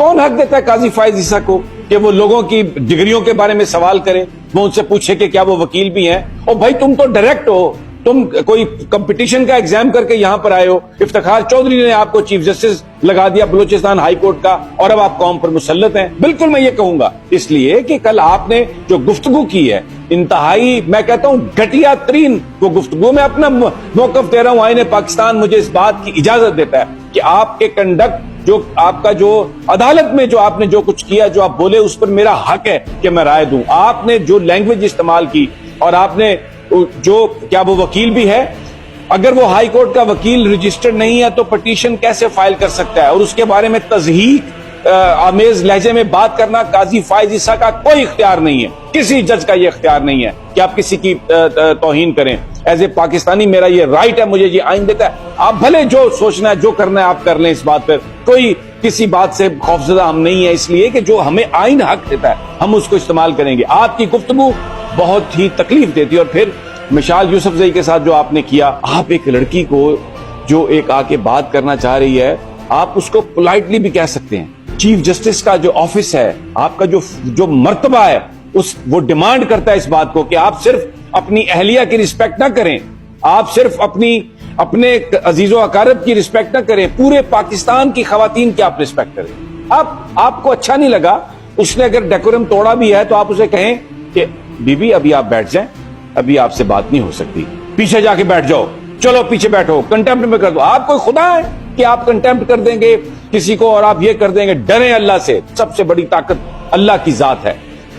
کون حق دیتا ہے قاضی فائز عیسیٰ کو کہ وہ لوگوں کی ڈگریوں کے بارے میں سوال کرے، وہ ان سے پوچھے کہ کیا وہ وکیل بھی ہیں؟ اور بھائی تم تو ڈائریکٹ ہو، تم کوئی کمپٹیشن کا ایگزام کر کے یہاں پر آئے ہو. افتخار چودھری نے آپ کو چیف جسٹس لگا دیا بلوچستان ہائی کورٹ کا، اور اب آپ قوم پر مسلط ہیں. بالکل میں یہ کہوں گا، اس لیے کہ کل آپ نے جو گفتگو کی ہے انتہائی، میں کہتا ہوں گھٹیا ترین وہ گفتگو. میں اپنا موقف دے رہا ہوں، آئین پاکستان مجھے اس بات کی اجازت دیتا ہے کہ آپ کے کنڈکٹ، جو آپ کا جو عدالت میں جو آپ نے جو کچھ کیا، جو آپ بولے، اس پر میرا حق ہے کہ میں رائے دوں. آپ نے جو لینگویج استعمال کی، اور آپ نے جو، کیا وہ وکیل بھی ہے؟ اگر وہ ہائی کورٹ کا وکیل رجسٹرڈ نہیں ہے تو پٹیشن کیسے فائل کر سکتا ہے؟ اور اس کے بارے میں تضحیک آمیز لہجے میں بات کرنا قاضی فائز عیسیٰ کا کوئی اختیار نہیں ہے، کسی جج کا یہ اختیار نہیں ہے کہ آپ کسی کی توہین کریں. ایز اے پاکستانی میرا یہ رائٹ ہے، مجھے یہ آئین دیتا ہے. آپ بھلے جو سوچنا ہے، جو کرنا ہے آپ کر لیں. اس بات پر کوئی کسی بات سے خوفزدہ ہم نہیں ہے، اس لیے کہ جو ہمیں آئین حق دیتا ہے ہم اس کو استعمال کریں گے. آپ کی گفتگو بہت ہی تکلیف دیتی ہے. اور پھر مشال یوسف زئی کے ساتھ جو آپ نے کیا، آپ ایک لڑکی کو جو ایک آ کے بات کرنا چاہ رہی ہے، آپ اس کو پولائٹلی بھی کہہ سکتے ہیں. چیف جسٹس کا جو آفس ہے، آپ کا جو مرتبہ ہے، وہ ڈیمانڈ کرتا ہے اس بات کو کہ آپ صرف اپنی اہلیہ کی رسپیکٹ نہ کریں، آپ صرف اپنے عزیز و اقارب کی رسپیکٹ نہ کریں، پورے پاکستان کی خواتین کی آپ رسپیکٹ کریں. آپ کو اچھا نہیں لگا، اس نے اگر ڈیکورم توڑا بھی ہے تو آپ اسے کہیں کہ بی بی ابھی آپ بیٹھ جائیں، ابھی آپ سے بات نہیں ہو سکتی، پیچھے جا کے بیٹھ جاؤ، چلو پیچھے بیٹھو، کنٹمپٹ میں کر دو. آپ کوئی خدا ہے کہ آپ کنٹمپٹ کر دیں گے کسی کو اور آپ یہ کر دیں گے؟ ڈریں اللہ سے. سب سے بڑی طاقت اللہ کی ذات ہے.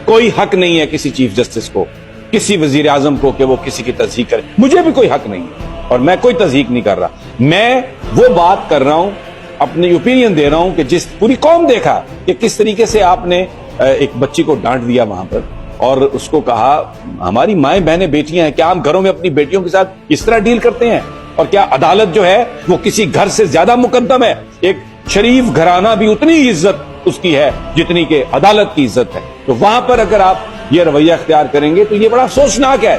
کوئی حق نہیں ہے کسی چیف جسٹس کو، کسی وزیر اعظم کو کہ وہ کسی کی تصدیق کرے. مجھے بھی کوئی حق نہیں ہے اور میں کوئی تصدیق نہیں کر رہا. میں وہ بات کر رہا ہوں، اپنی اوپینین دے رہا ہوں کہ جس پوری قوم دیکھا کہ کس طریقے سے آپ نے ایک بچی کو ڈانٹ دیا وہاں پر، اور اس کو کہا ہماری مائیں بہنیں بیٹیاں ہیں، کیا ہم گھروں میں اپنی بیٹیوں کے ساتھ اس طرح ڈیل کرتے ہیں؟ اور کیا عدالت جو ہے وہ کسی گھر سے زیادہ مقدم ہے؟ ایک شریف گھرانہ بھی اتنی ہی عزت اس کی ہے جتنی کہ عدالت کی عزت ہے. تو وہاں پر اگر آپ یہ رویہ اختیار کریں گے تو یہ بڑا افسوسناک ہے.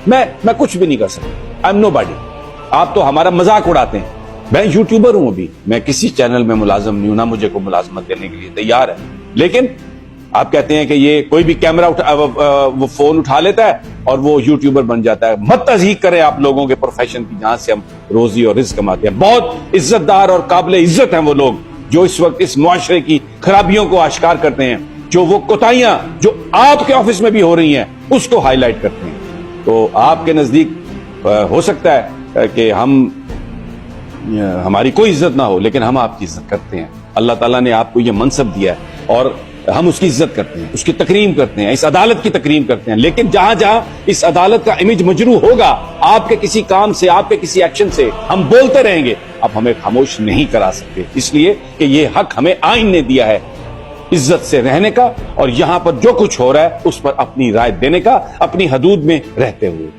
میں کچھ بھی نہیں کر سکتا. I am nobody. آپ تو ہمارا مذاق اڑاتے ہیں. میں یوٹیوبر ہوں، ابھی میں کسی چینل میں ملازم نہیں ہوں، نہ مجھے کوئی ملازمت دینے کے لیے تیار ہے. لیکن آپ کہتے ہیں کہ یہ کوئی بھی کیمرہ وہ فون اٹھا لیتا ہے اور وہ یوٹیوبر بن جاتا ہے. مت تضحیق کریں آپ لوگوں کے پروفیشن کی جہاں سے ہم روزی اور رزق کماتے ہیں. بہت عزت دار اور قابل عزت ہیں وہ لوگ جو اس وقت اس معاشرے کی خرابیوں کو آشکار کرتے ہیں، جو وہ کوتاہیاں جو آپ کے آفس میں بھی ہو رہی ہیں اس کو ہائی لائٹ کرتے ہیں. تو آپ کے نزدیک ہو سکتا ہے کہ ہماری کوئی عزت نہ ہو، لیکن ہم آپ کی عزت کرتے ہیں. اللہ تعالیٰ نے آپ کو یہ منصب دیا ہے اور ہم اس کی عزت کرتے ہیں، اس کی تکریم کرتے ہیں، اس عدالت کی تکریم کرتے ہیں. لیکن جہاں جہاں اس عدالت کا امیج مجروح ہوگا آپ کے کسی کام سے، آپ کے کسی ایکشن سے، ہم بولتے رہیں گے. اب ہمیں خاموش نہیں کرا سکتے، اس لیے کہ یہ حق ہمیں آئین نے دیا ہے عزت سے رہنے کا، اور یہاں پر جو کچھ ہو رہا ہے اس پر اپنی رائے دینے کا، اپنی حدود میں رہتے ہوئے.